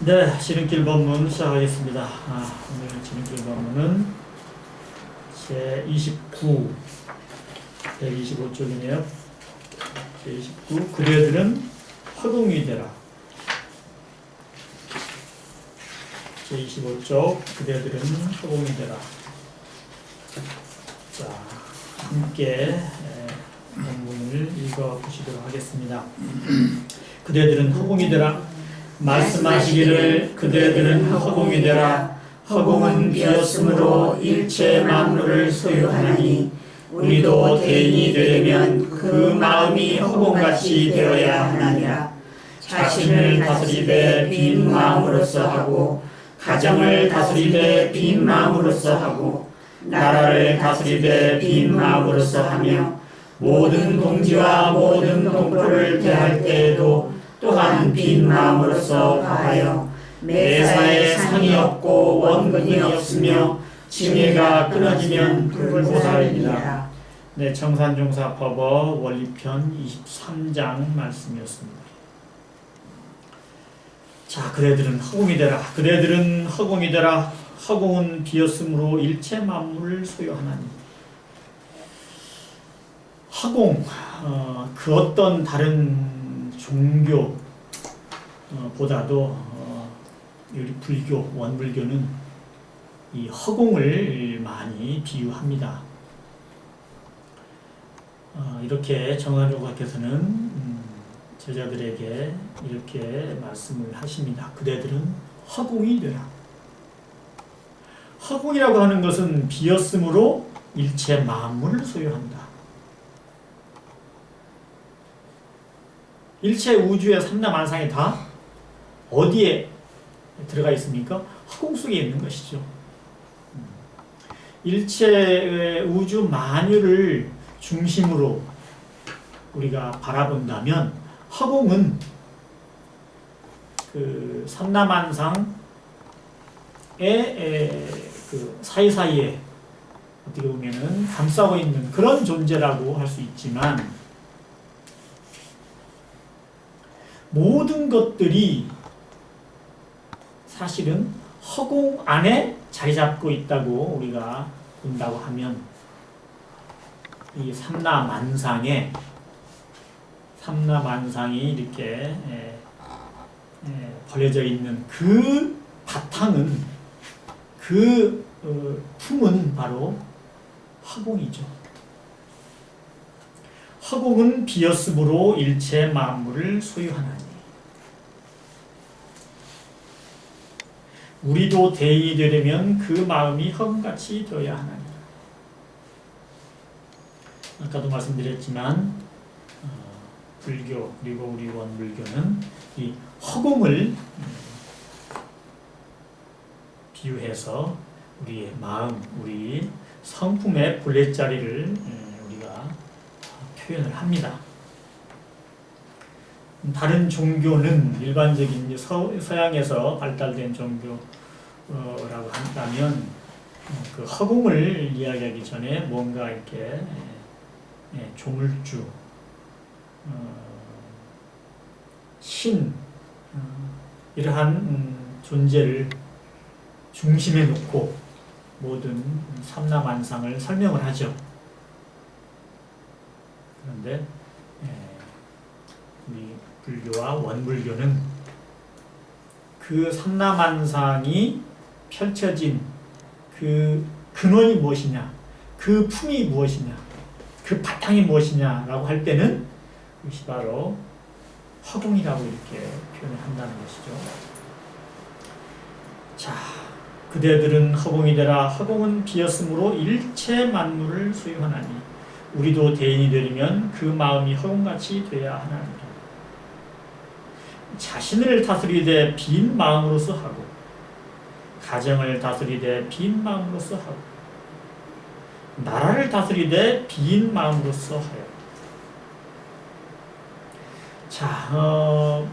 네, 지름길 본문 시작하겠습니다. 오늘 지름길 본문은 제29, 125쪽이네요. 제29, 그대들은 허공이 되라. 제25쪽, 그대들은 허공이 되라. 자, 함께 본문을 읽어보시도록 하겠습니다. 그대들은 허공이 되라. 말씀하시기를 그대들은 허공이 되라. 허공은 비었으므로 일체 만물을 소유하나니 우리도 대인이 되려면 그 마음이 허공같이 되어야 하나니라. 자신을 다스리되 빈 마음으로써 하고 가정을 다스리되 빈 마음으로써 하고 나라를 다스리되 빈 마음으로써 하며 모든 동지와 모든 동포를 대할 때에도 또한 빈 마음으로써 다하여 매사에 상이 없고 원근이 없으며 징계가 끊어지면 불보살이니라. 네, 청산종사법어 원리편 23장 말씀이었습니다. 자, 그대들은 허공이 되라. 그대들은 허공이 되라. 허공은 비었으므로 일체 만물을 소유하나니. 허공, 그 어떤 다른 종교보다도 우리 불교, 원불교는 이 허공을 많이 비유합니다. 이렇게 정한조사께서는 제자들에게 이렇게 말씀을 하십니다. 그대들은 허공이 되라. 허공이라고 하는 것은 비었으므로 일체 만물을 소유한다. 일체 우주의 삼라만상이 다 어디에 들어가 있습니까? 허공 속에 있는 것이죠. 일체 우주 만유를 중심으로 우리가 바라본다면 허공은 그 삼라만상의 그 사이사이에 어떻게 보면은 감싸고 있는 그런 존재라고 할 수 있지만 모든 것들이 사실은 허공 안에 자리 잡고 있다고 우리가 본다고 하면 이 삼라만상이 이렇게 벌려져 있는 그 바탕은 그 품은 바로 허공이죠. 허공은 비었으므로 일체 만물을 소유하나니. 우리도 대인이 되려면 그 마음이 허공같이 되어야 하나니라. 아까도 말씀드렸지만 불교 그리고 우리 원불교는 이 허공을 비유해서 우리의 마음, 우리 성품의 본래자리를 우리가 표현을 합니다. 다른 종교는 일반적인 서양에서 발달된 종교라고 한다면 그 허공을 이야기하기 전에 뭔가 이렇게 조물주, 신 이러한 존재를 중심에 놓고 모든 삼라만상을 설명을 하죠. 그런데 우리 불교와 원불교는 그 삼라만상이 펼쳐진 그 근원이 무엇이냐, 그 품이 무엇이냐, 그 바탕이 무엇이냐라고 할 때는 그것이 바로 허공이라고 이렇게 표현을 한다는 것이죠. 자, 그대들은 허공이 되라. 허공은 비었으므로 일체 만물을 소유하나니 우리도 대인이 되려면 그 마음이 허공같이 되어야 하나니라. 자신을 다스리되 빈 마음으로서 하고 가정을 다스리되 빈 마음으로서 하고 나라를 다스리되 빈 마음으로써 하여. 자,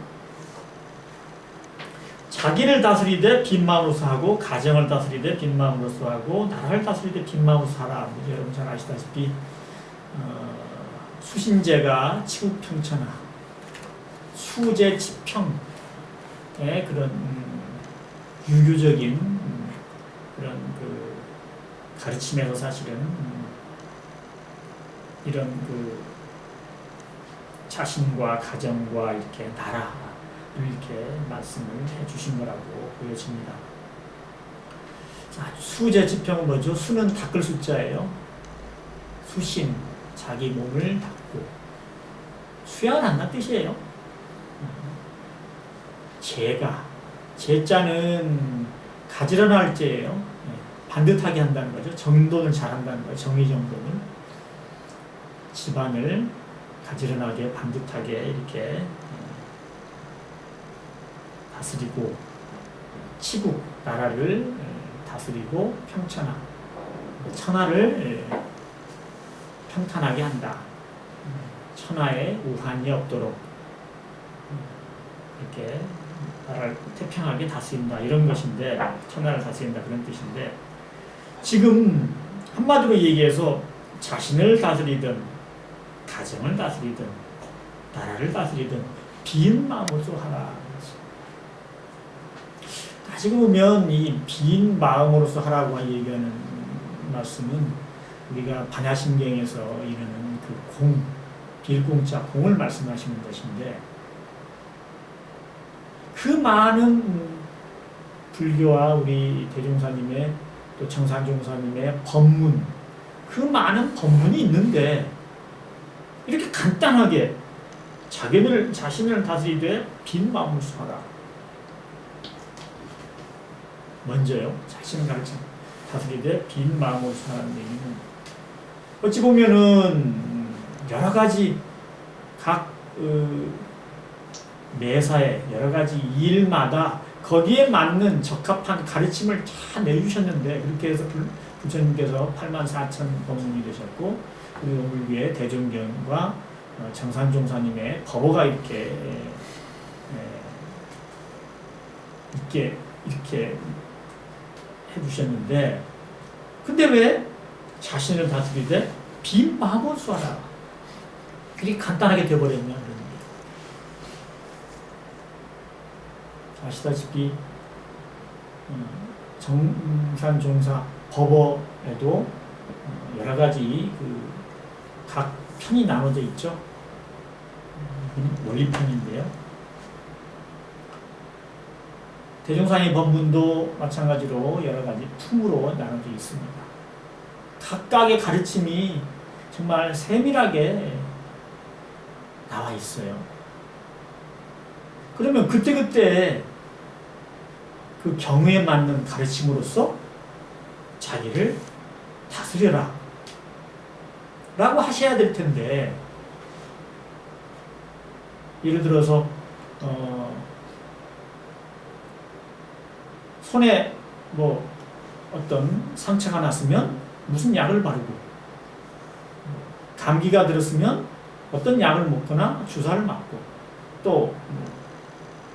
자기를 다스리되 빈 마음으로써 하고 가정을 다스리되 빈 마음으로써 하고 나라를 다스리되 빈 마음으로써 하라. 여러분 잘 아시다시피 수신제가 치국평천하 수제지평의 그런 유교적인 그런 그 가르침에서 사실은 이런 그 자신과 가정과 이렇게 나라를 이렇게 말씀을 해주신 거라고 보여집니다. 자, 수제 지평은 뭐죠? 수는 닦을 수자예요. 수신, 자기 몸을 닦고 수양한다는 뜻이에요. 제가, 제자는 가지런할 제예요. 반듯하게 한다는 거죠. 정돈을 잘한다는 거예요. 정의 정돈을. 집안을 가지런하게 반듯하게 이렇게 다스리고 치국, 나라를 다스리고 평천하, 천하를 평탄하게 한다. 천하에 우환이 없도록 이렇게 나라를 태평하게 다스린다. 이런 것인데, 천하를 다스린다. 그런 뜻인데, 지금 한마디로 얘기해서 자신을 다스리든 가정을 다스리든 나라를 다스리든 빈 마음으로 하라. 다시 보면 이 빈 마음으로서 하라고 얘기하는 말씀은 우리가 반야심경에서 이르는 그 공, 빌공자 공을 말씀하시는 것인데, 그 많은 불교와 우리 대종사님의 또 정산종사님의 법문, 그 많은 법문이 있는데 이렇게 간단하게 자신을 다스리되 빈 마음으로 하라. 먼저요, 자신을 다스리되 빈 마음으로 하라는 얘기는 어찌 보면은 여러 가지 각 매사에 여러 가지 일마다 거기에 맞는 적합한 가르침을 다 내주셨는데, 그렇게 해서 부처님께서 84,000 법문이 되셨고, 그리고 우리 위에 대종경과 정산종사님의 법어가 이렇게 해주셨는데, 근데 왜 자신을 다스리되 빈 마음으로 하라. 이렇게 간단하게 되어버렸냐, 그런 게. 아시다시피 정산종사 법어에도 여러 가지 각 편이 나눠져 있죠. 원리편인데요. 대종사의 법문도 마찬가지로 여러 가지 품으로 나눠져 있습니다. 각각의 가르침이 정말 세밀하게 나와 있어요. 그러면 그때그때 그 경우에 맞는 가르침으로써 자기를 다스려라 라고 하셔야 될 텐데, 예를 들어서 손에 뭐 어떤 상처가 났으면 무슨 약을 바르고, 감기가 들었으면 어떤 약을 먹거나 주사를 맞고, 또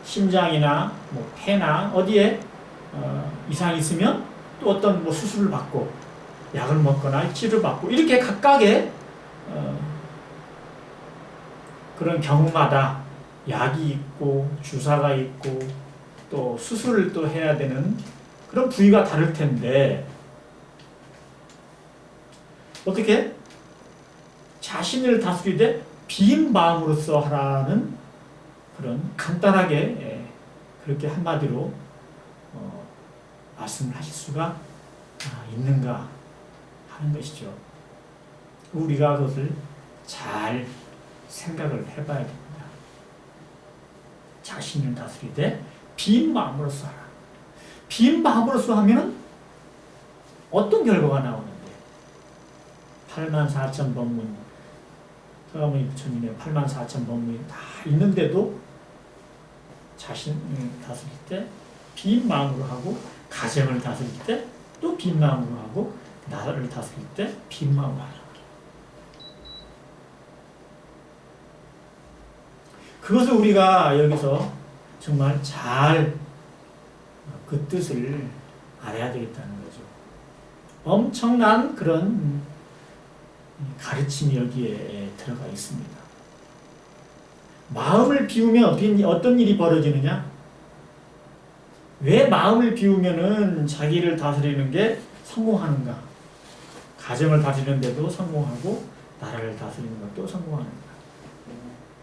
심장이나 뭐 폐나 어디에 이상이 있으면 또 어떤 뭐 수술을 받고 약을 먹거나 치료를 받고, 이렇게 각각의 그런 경우마다 약이 있고 주사가 있고 또 수술을 또 해야 되는 그런 부위가 다를 텐데, 어떻게 자신을 다스리되 빈 마음으로써 하라는 그런 간단하게 그렇게 한마디로 말씀을 하실 수가 있는가 하는 것이죠. 우리가 그것을 잘 생각을 해봐야 됩니다. 자신을 다스리되 빈 마음으로써 하라. 빈 마음으로써 하면 어떤 결과가 나오는데, 84,000 법문, 서가모니 부처님의 84,000 법문이 다 있는데도 자신을 다스릴 때 빈 마음으로 하고, 가정을 다스릴 때 또 빈 마음으로 하고, 나라를 다스릴 때 빈 마음으로 하라. 그것을 우리가 여기서 정말 잘 그 뜻을 알아야 되겠다는 거죠. 엄청난 그런 가르침이 여기에 들어가 있습니다. 마음을 비우면 어떤 일이 벌어지느냐? 왜 마음을 비우면은 자기를 다스리는 게 성공하는가? 가정을 다스리는데도 성공하고 나라를 다스리는 것도 성공하는가?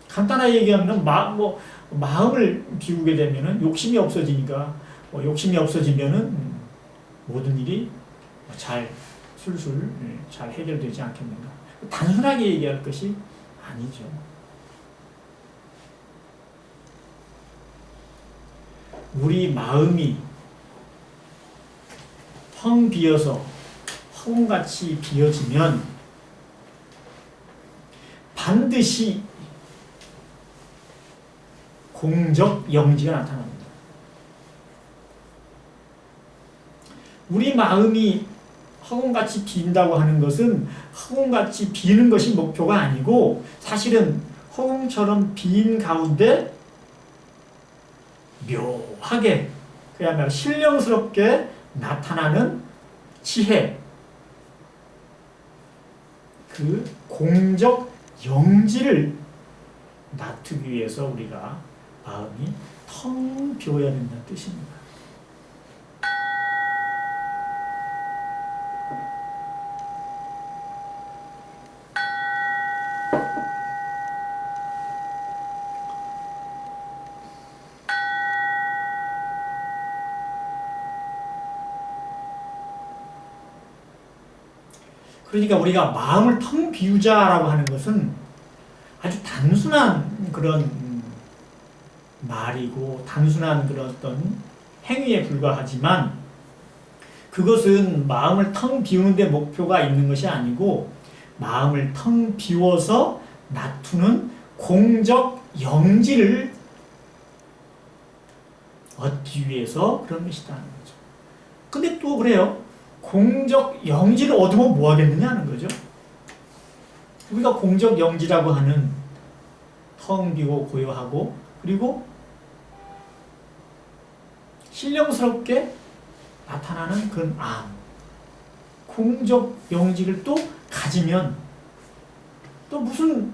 간단하게 얘기하면 마음을 비우게 되면은 욕심이 없어지니까 욕심이 없어지면은 모든 일이 잘 술술 잘 해결되지 않겠는가? 단순하게 얘기할 것이 아니죠. 우리 마음이 텅 비어서 허공같이 비어지면 반드시 공적 영지가 나타납니다. 우리 마음이 허공같이 빈다고 하는 것은 허공같이 비는 것이 목표가 아니고 사실은 허공처럼 빈 가운데 묘하게 그야말로 신령스럽게 나타나는 지혜, 그 공적 영지를 낳기 위해서 우리가 마음이 텅 비어야 된다는 뜻입니다. 그러니까 우리가 마음을 텅 비우자라고 하는 것은 아주 단순한 그런 말이고 단순한 그런 어떤 행위에 불과하지만 그것은 마음을 텅 비우는 데 목표가 있는 것이 아니고 마음을 텅 비워서 놔두는 공적 영지를 얻기 위해서 그런 것이라는 거죠. 근데 또 그래요. 공적 영지를 얻으면 뭐 하겠느냐 하는 거죠. 우리가 공적 영지라고 하는 텅 비고 고요하고 그리고 신령스럽게 나타나는 그런 공적 영지를 또 가지면 또 무슨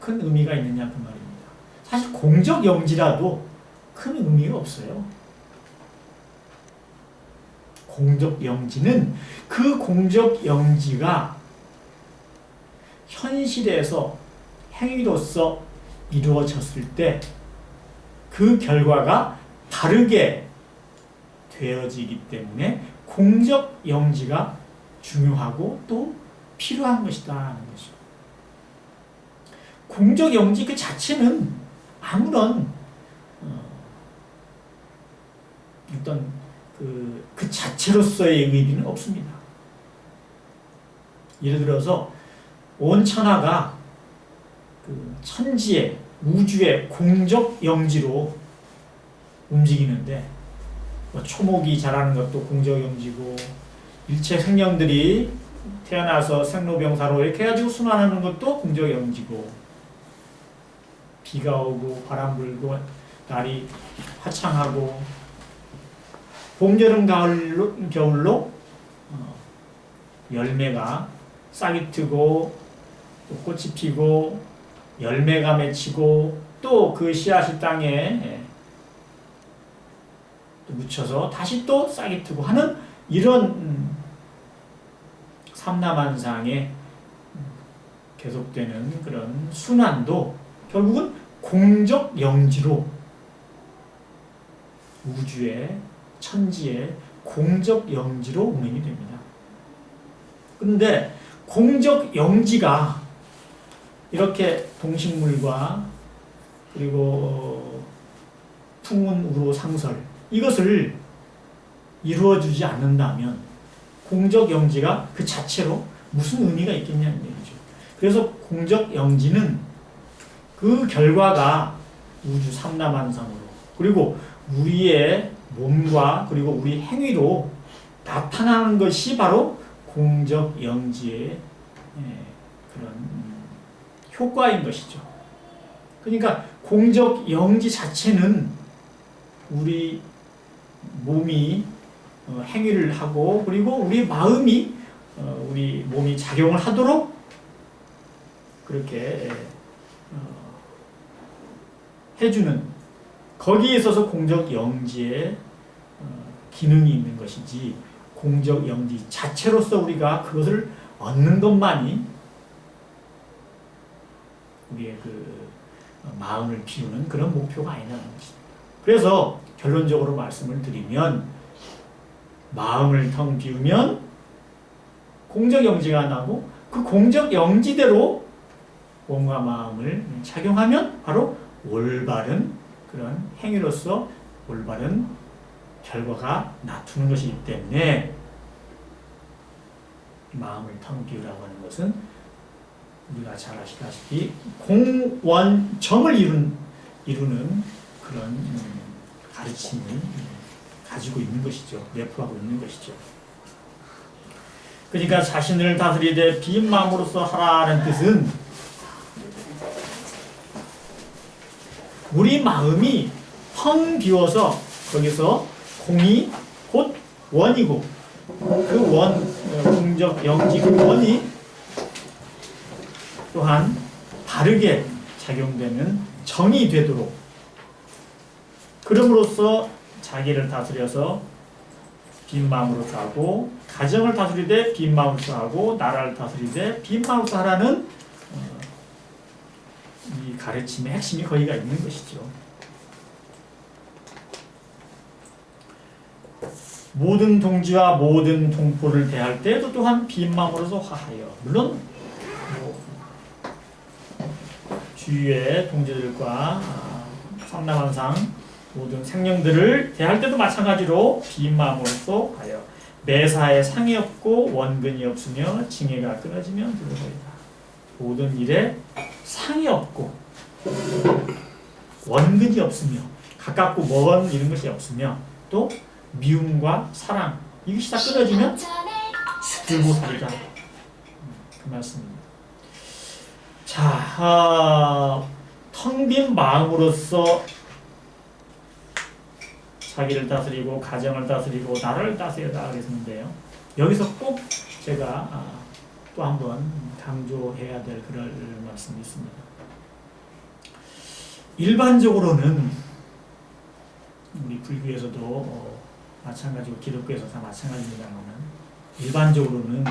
큰 의미가 있느냐 그 말입니다. 사실 공적 영지라도 큰 의미가 없어요. 공적 영지는 그 공적 영지가 현실에서 행위로서 이루어졌을 때 그 결과가 다르게 되어지기 때문에 공적 영지가 중요하고 또 필요한 것이다 하는 것이죠. 공적 영지 그 자체는 아무런 어떤 그 자체로서의 의미는 없습니다. 예를 들어서 온 천하가 그 천지의 우주의 공적 영지로 움직이는데 초목이 자라는 것도 공적 영지고 일체 생명들이 태어나서 생로병사로 이렇게 해가지고 순환하는 것도 공적 영지고 비가 오고 바람 불고 날이 화창하고 봄, 여름, 가을로, 겨울로 열매가 싹이 트고 또 꽃이 피고 열매가 맺히고 또 그 씨앗이 땅에 또 묻혀서 다시 또 싹이 트고 하는 이런 삼라만상에 계속되는 그런 순환도 결국은 공적 영지로 우주의 천지의 공적 영지로 운행이 됩니다. 그런데 공적 영지가 이렇게 동식물과 그리고 풍운, 우로, 상설 이것을 이루어주지 않는다면 공적 영지가 그 자체로 무슨 의미가 있겠냐는 얘기죠. 그래서 공적 영지는 그 결과가 우주 삼라만상으로 그리고 우리의 몸과 그리고 우리 행위로 나타나는 것이 바로 공적 영지의 그런 효과인 것이죠. 그러니까 공적 영지 자체는 우리 몸이 행위를 하고 그리고 우리 마음이 우리 몸이 작용을 하도록 그렇게 해주는 거기에 있어서 공적 영지의 기능이 있는 것이지 공적 영지 자체로서 우리가 그것을 얻는 것만이 우리의 그 마음을 비우는 그런 목표가 아니라는 것입니다. 그래서 결론적으로 말씀을 드리면 마음을 텅 비우면 공적 영지가 나고 그 공적 영지대로 몸과 마음을 착용하면 바로 올바른 그런 행위로서 올바른 결과가 나타나는 것이기 때문에 마음을 텅 비우라고 하는 것은 우리가 잘 아시다시피 공원정을 이루는 그런 가르침을 가지고 있는 것이죠. 내포하고 있는 것이죠. 그러니까 자신을 다스리되 빈 마음으로서 하라는 뜻은 우리 마음이 텅 비워서 거기서 공이 곧 원이고 그 원, 공적 영지 그 원이 또한 바르게 작용되는 정이 되도록 그럼으로써 자기를 다스려서 빈 마음으로서 하고 가정을 다스리되 빈 마음으로서 하고 나라를 다스리되 빈 마음으로서 하라는 이 가르침의 핵심이 거기가 있는 것이죠. 모든 동지와 모든 동포를 대할 때에도 또한 빈 마음으로서 화하여 물론 주위의 동지들과 삼남한상 모든 생명들을 대할 때도 마찬가지로 빈 마음으로서 하여 매사에 상이 없고 원근이 없으며 징해가 끊어지면 들어버리다. 모든 일에 상이 없고 원근이 없으며 가깝고 먼 이런 것이 없으며 또 미움과 사랑 이것이 다 끊어지면 들고 살자 그 말씀입니다. 자, 텅 빈 마음으로서 자기를 다스리고 가정을 다스리고 나라를 다스려다 그랬는데요. 여기서 꼭 제가 또 한 번 강조해야 될 그럴 말씀이 있습니다. 일반적으로는 우리 불교에서도 마찬가지고 기독교에서 다 마찬가지입니다만 일반적으로는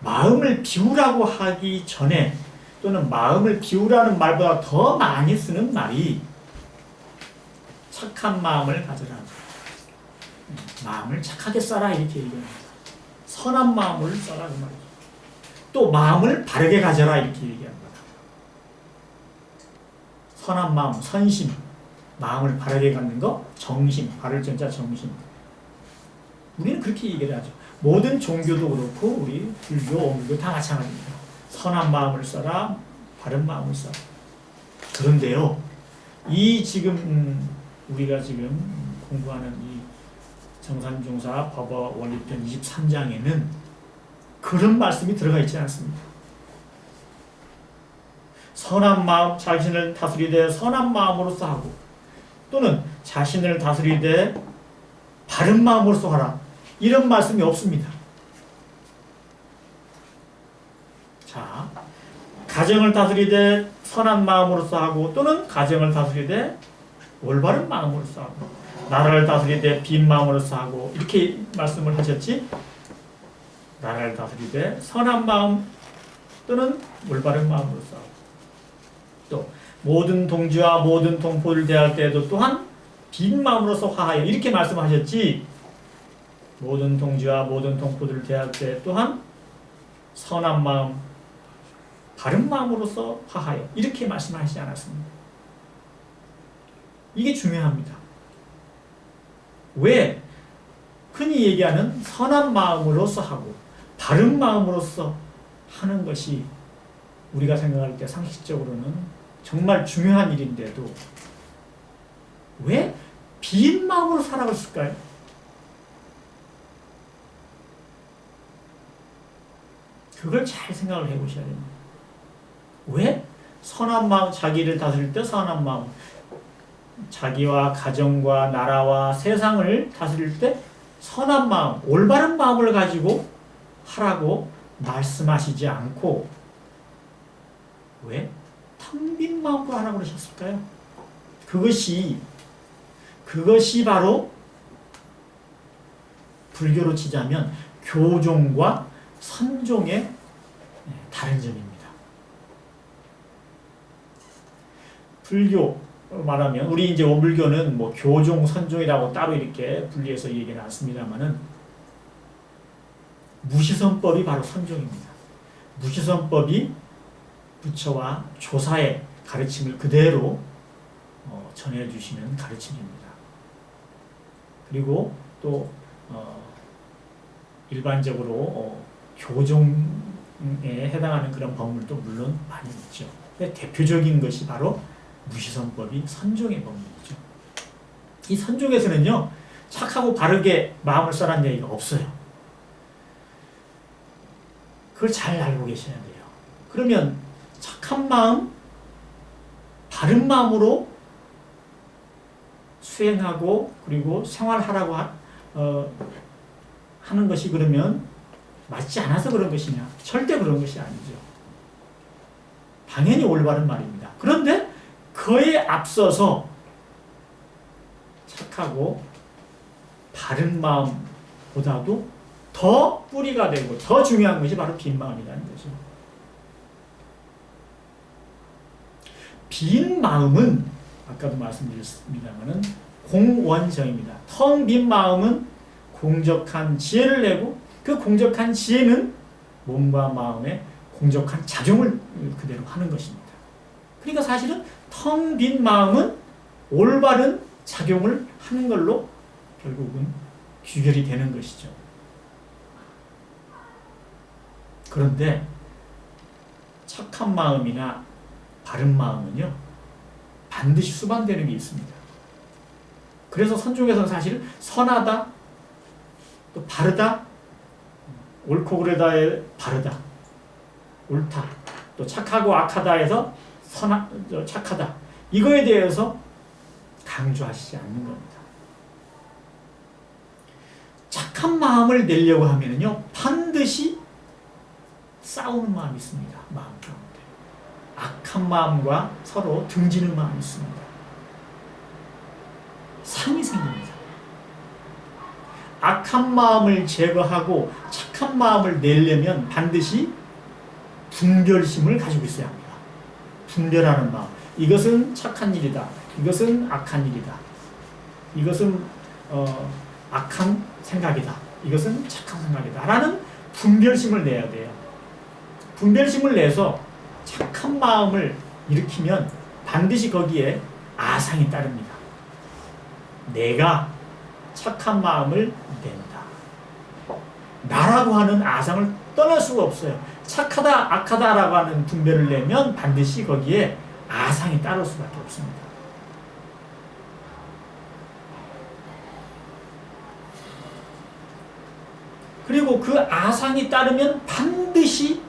마음을 비우라고 하기 전에 또는 마음을 비우라는 말보다 더 많이 쓰는 말이 착한 마음을 가져라. 마음을 착하게 써라 이렇게 얘기합니다. 선한 마음을 써라 그 말이죠. 또 마음을 바르게 가져라 이렇게 얘기합니다. 선한 마음, 선심, 마음을 바르게 갖는 거, 정심, 바를 전자 정심. 우리는 그렇게 얘기를 하죠. 모든 종교도 그렇고 우리 불교, 원불교 다 마찬가지입니다. 선한 마음을 써라, 바른 마음을 써라. 그런데요, 이 지금 우리가 지금 공부하는 이 정산중사 법어 원리편 23장에는 그런 말씀이 들어가 있지 않습니다. 선한 마음, 자신을 다스리되 선한 마음으로서 하고 또는 자신을 다스리되 바른 마음으로서 하라. 이런 말씀이 없습니다. 자, 가정을 다스리되 선한 마음으로서 하고 또는 가정을 다스리되 올바른 마음으로서 하고 나라를 다스리되 빈 마음으로서 하고 이렇게 말씀을 하셨지. 나라를 다스리되 선한 마음 또는 올바른 마음으로서 하고 또 모든 동지와 모든 동포를 대할 때에도 또한 빈 마음으로서 화하여 이렇게 말씀하셨지. 모든 동지와 모든 동포들을 대할 때 또한 선한 마음, 바른 마음으로서 화하여 이렇게 말씀하시지 않았습니다. 이게 중요합니다. 왜? 흔히 얘기하는 선한 마음으로서 하고 바른 마음으로서 하는 것이 우리가 생각할 때 상식적으로는 정말 중요한 일인데도 왜 빈 마음으로 살아가고 있을까요? 그걸 잘 생각을 해보셔야 됩니다. 왜? 선한 마음, 자기를 다스릴 때 선한 마음, 자기와 가정과 나라와 세상을 다스릴 때 선한 마음, 올바른 마음을 가지고 하라고 말씀하시지 않고 왜? 텅 빈 마음으로 하라고 그러셨을까요? 그것이 그것이 바로 불교로 치자면 교종과 선종의 다른 점입니다. 불교 말하면 우리 이제 원불교는 뭐 교종, 선종이라고 따로 이렇게 분리해서 얘기해 놨습니다만은 무시선법이 바로 선종입니다. 무시선법이 부처와 조사의 가르침을 그대로 전해주시는 가르침입니다. 그리고 또 일반적으로 교종에 해당하는 그런 법물도 물론 많이 있죠. 근데 대표적인 것이 바로 무시선법이 선종의 법문이죠. 이 선종에서는요, 착하고 바르게 마음을 써라는 얘기가 없어요. 그걸 잘 알고 계셔야 돼요. 그러면 착한 마음, 바른 마음으로 수행하고 그리고 생활하라고 하는 것이 그러면 맞지 않아서 그런 것이냐? 절대 그런 것이 아니죠. 당연히 올바른 말입니다. 그런데 그에 앞서서 착하고 바른 마음보다도 더 뿌리가 되고 더 중요한 것이 바로 빈 마음이라는 거죠. 빈 마음은 아까도 말씀드렸습니다만은 공원정입니다. 텅 빈 마음은 공적한 지혜를 내고 그 공적한 지혜는 몸과 마음에 공적한 작용을 그대로 하는 것입니다. 그러니까 사실은 텅 빈 마음은 올바른 작용을 하는 걸로 결국은 귀결이 되는 것이죠. 그런데 착한 마음이나 바른 마음은요, 반드시 수반되는 게 있습니다. 그래서 선종에서는 사실 선하다, 또 바르다, 옳고 그르다에 바르다, 옳다, 또 착하고 악하다에서 착하다, 이거에 대해서 강조하시지 않는 겁니다. 착한 마음을 내려고 하면요, 반드시 싸우는 마음이 있습니다. 마음 가운데. 악한 마음과 서로 등지는 마음이 있습니다. 상이 생깁니다. 악한 마음을 제거하고 착한 마음을 내려면 반드시 분별심을 가지고 있어야 합니다. 분별하는 마음. 이것은 착한 일이다. 이것은 악한 일이다. 이것은 악한 생각이다. 이것은 착한 생각이다. 라는 분별심을 내야 돼요. 분별심을 내서 착한 마음을 일으키면 반드시 거기에 아상이 따릅니다. 내가 착한 마음을 낸다. 나라고 하는 아상을 떠날 수가 없어요. 착하다, 악하다라고 하는 분별을 내면 반드시 거기에 아상이 따를 수밖에 없습니다. 그리고 그 아상이 따르면 반드시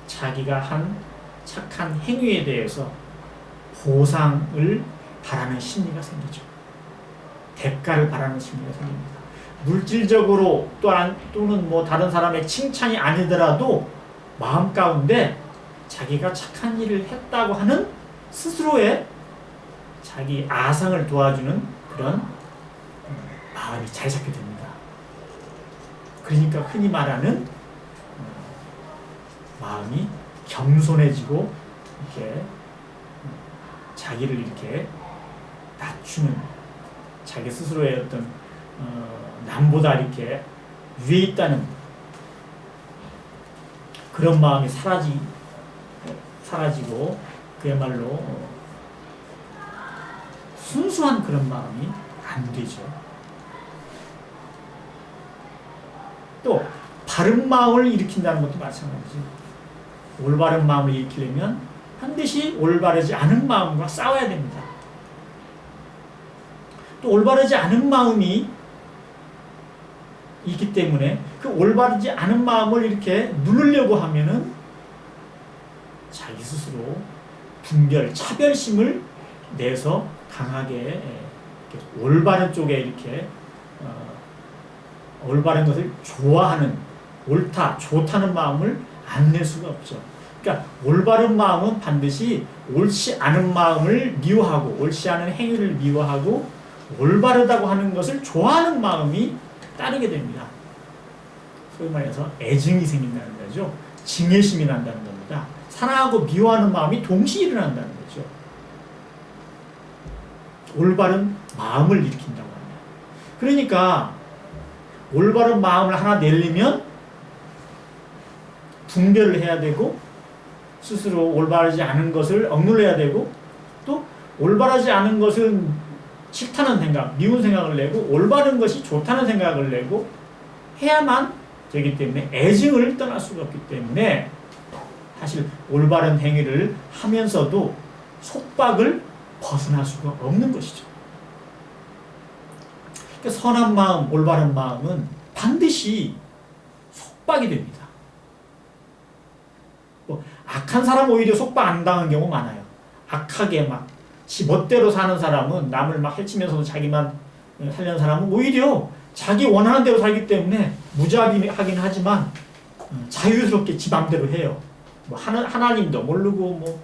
자기가 한 착한 행위에 대해서 보상을 바라는 심리가 생기죠. 대가를 바라는 심리가 생깁니다. 물질적으로 또는 뭐 다른 사람의 칭찬이 아니더라도 마음 가운데 자기가 착한 일을 했다고 하는 스스로의 자기 아상을 도와주는 그런 마음이 잘 잡게 됩니다. 그러니까 흔히 말하는 마음이 겸손해지고 이렇게 자기를 이렇게 낮추는, 자기 스스로의 어떤 남보다 이렇게 위에 있다는 그런 마음이 사라지고 그야말로 순수한 그런 마음이 안 되죠. 또 바른 마음을 일으킨다는 것도 마찬가지죠. 올바른 마음을 일으키려면 반드시 올바르지 않은 마음과 싸워야 됩니다. 또 올바르지 않은 마음이 있기 때문에 그 올바르지 않은 마음을 이렇게 누르려고 하면은 자기 스스로 분별, 차별심을 내서 강하게 올바른 쪽에 이렇게 올바른 것을 좋아하는, 옳다, 좋다는 마음을 안 낼 수가 없죠. 그러니까 올바른 마음은 반드시 옳지 않은 마음을 미워하고 옳지 않은 행위를 미워하고 올바르다고 하는 것을 좋아하는 마음이 따르게 됩니다. 소위 말해서 애증이 생긴다는 거죠. 증애심이 난다는 겁니다. 사랑하고 미워하는 마음이 동시에 일어난다는 거죠. 올바른 마음을 일으킨다고 합니다. 그러니까 올바른 마음을 하나 내려면 분별을 해야 되고 스스로 올바르지 않은 것을 억눌러야 되고 또 올바르지 않은 것은 싫다는 생각, 미운 생각을 내고 올바른 것이 좋다는 생각을 내고 해야만 되기 때문에 애증을 떠날 수가 없기 때문에 사실 올바른 행위를 하면서도 속박을 벗어날 수가 없는 것이죠. 그러니까 선한 마음, 올바른 마음은 반드시 속박이 됩니다. 악한 사람 오히려 속박 안 당한 경우 많아요. 악하게 막 지 멋대로 사는 사람은 남을 막 해치면서도 자기만 살려는 사람은 오히려 자기 원하는 대로 살기 때문에 무자비하긴 하지만 자유스럽게 지 맘대로 해요. 뭐 하나님도 모르고 뭐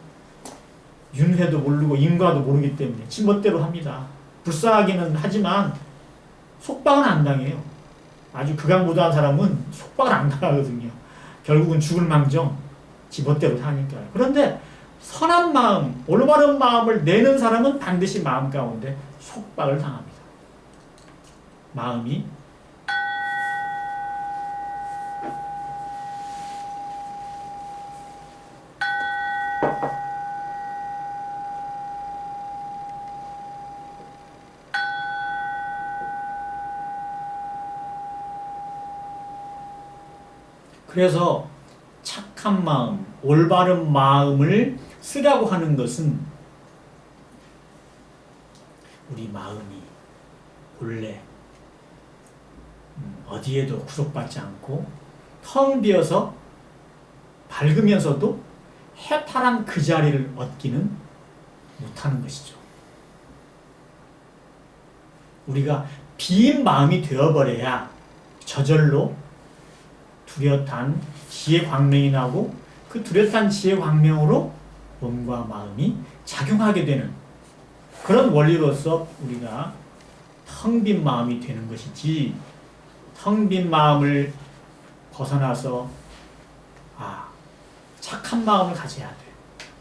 윤회도 모르고 인과도 모르기 때문에 지 멋대로 합니다. 불쌍하기는 하지만 속박은 안 당해요. 아주 극악무도한 사람은 속박을 안 당하거든요. 결국은 죽을 망정 지 멋대로 사니까요. 그런데 선한 마음, 올바른 마음을 내는 사람은 반드시 마음 가운데 속박을 당합니다. 마음이 그래서 착한 마음, 올바른 마음을 쓰라고 하는 것은 우리 마음이 본래 어디에도 구속받지 않고 텅 비어서 밝으면서도 해탈한 그 자리를 얻기는 못하는 것이죠. 우리가 빈 마음이 되어버려야 저절로 뚜렷한 지혜 광명이 나고 그 뚜렷한 지혜 광명으로 몸과 마음이 작용하게 되는 그런 원리로서 우리가 텅 빈 마음이 되는 것이지 텅 빈 마음을 벗어나서 착한 마음을 가져야 돼.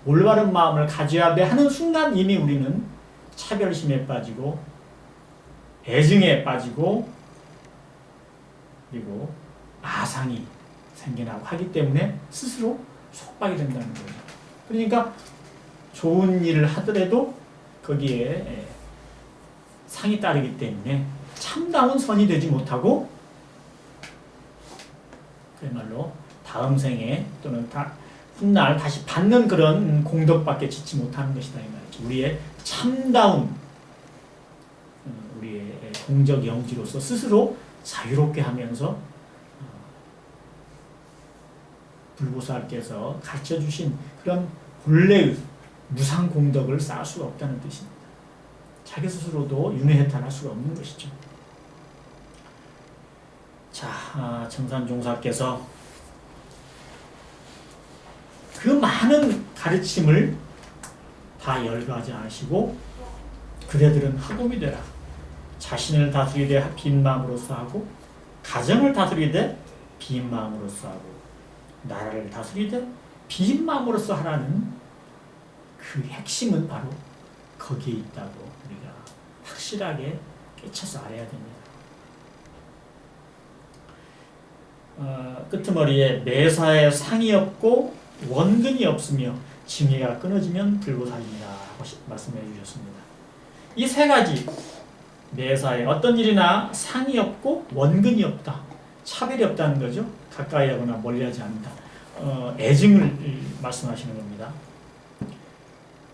올바른 마음을 가져야 돼 하는 순간 이미 우리는 차별심에 빠지고 애증에 빠지고 그리고 아상이 생겨나고 하기 때문에 스스로 속박이 된다는 거예요. 그러니까 좋은 일을 하더라도 거기에 상이 따르기 때문에 참다운 선이 되지 못하고 그야말로 다음 생에 또는 훗날 다시 받는 그런 공덕밖에 짓지 못하는 것이다 이 말이죠. 우리의 참다운 우리의 공적 영지로서 스스로 자유롭게 하면서 불보살께서 가르쳐주신 그런 본래의 무상 공덕을 쌓을 수가 없다는 뜻입니다. 자기 스스로도 윤회해탈할 수가 없는 것이죠. 자, 정산종사께서 그 많은 가르침을 다 열거하지 않으시고 그대들은 흑음이 되라. 자신을 다스리되 빈 마음으로서 하고 가정을 다스리되 빈 마음으로서 하고 나라를 다스리되 빈 마음으로서 하라는 그 핵심은 바로 거기에 있다고 우리가 확실하게 깨쳐서 알아야 됩니다. 끄트머리에 매사에 상이 없고 원근이 없으며 징해가 끊어지면 불보살이다 라고 말씀해 주셨습니다. 이 세 가지 매사에 어떤 일이나 상이 없고 원근이 없다. 차별이 없다는 거죠. 가까이 하거나 멀리 하지 않는다. 애증을 말씀하시는 겁니다.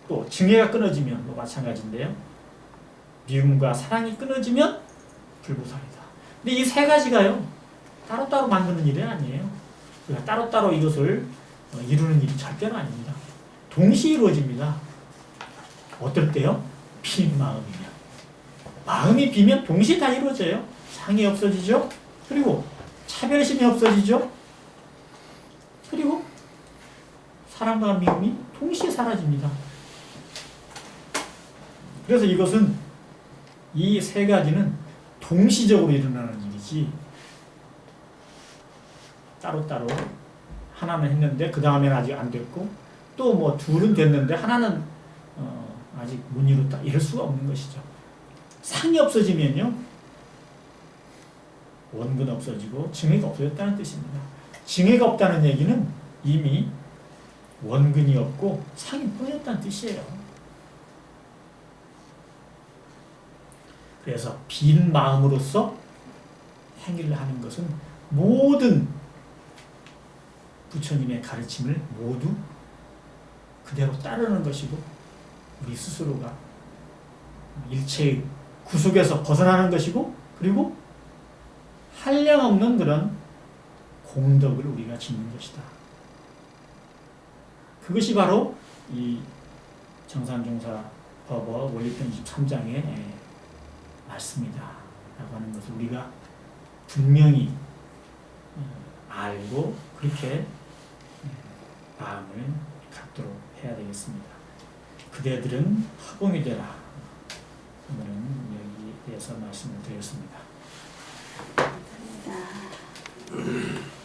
또 증애가 끊어지면 뭐 마찬가지인데요. 미움과 사랑이 끊어지면 불보살이다. 근데 이 세 가지가요. 따로따로 만드는 일이 아니에요. 우리가 따로따로 이것을 이루는 일이 절대로 아닙니다. 동시에 이루어집니다. 어떨 때요? 빈 마음이면. 마음이 비면 동시에 다 이루어져요. 상이 없어지죠. 그리고 차별심이 없어지죠. 그리고 사랑과 미움이 동시에 사라집니다. 그래서 이것은 이 세 가지는 동시적으로 일어나는 일이지 따로따로 하나는 했는데 그 다음에는 아직 안 됐고 또 뭐 둘은 됐는데 하나는 아직 못 이뤘다 이럴 수가 없는 것이죠. 상이 없어지면요 원근 없어지고 증해가 없어졌다는 뜻입니다. 증해가 없다는 얘기는 이미 원근이 없고 상이 뿌렸다는 뜻이에요. 그래서 빈 마음으로서 행위를 하는 것은 모든 부처님의 가르침을 모두 그대로 따르는 것이고 우리 스스로가 일체의 구속에서 벗어나는 것이고 그리고 한량없는 그런 공덕을 우리가 짓는 것이다. 그것이 바로 이 정산종사 법어 원리편 23장의 말씀이다 라고 하는 것을 우리가 분명히 알고 그렇게 마음을 갖도록 해야 되겠습니다. 그대들은 화봉이 되라. 오늘은 여기에서 말씀을 드렸습니다. 감사합니다.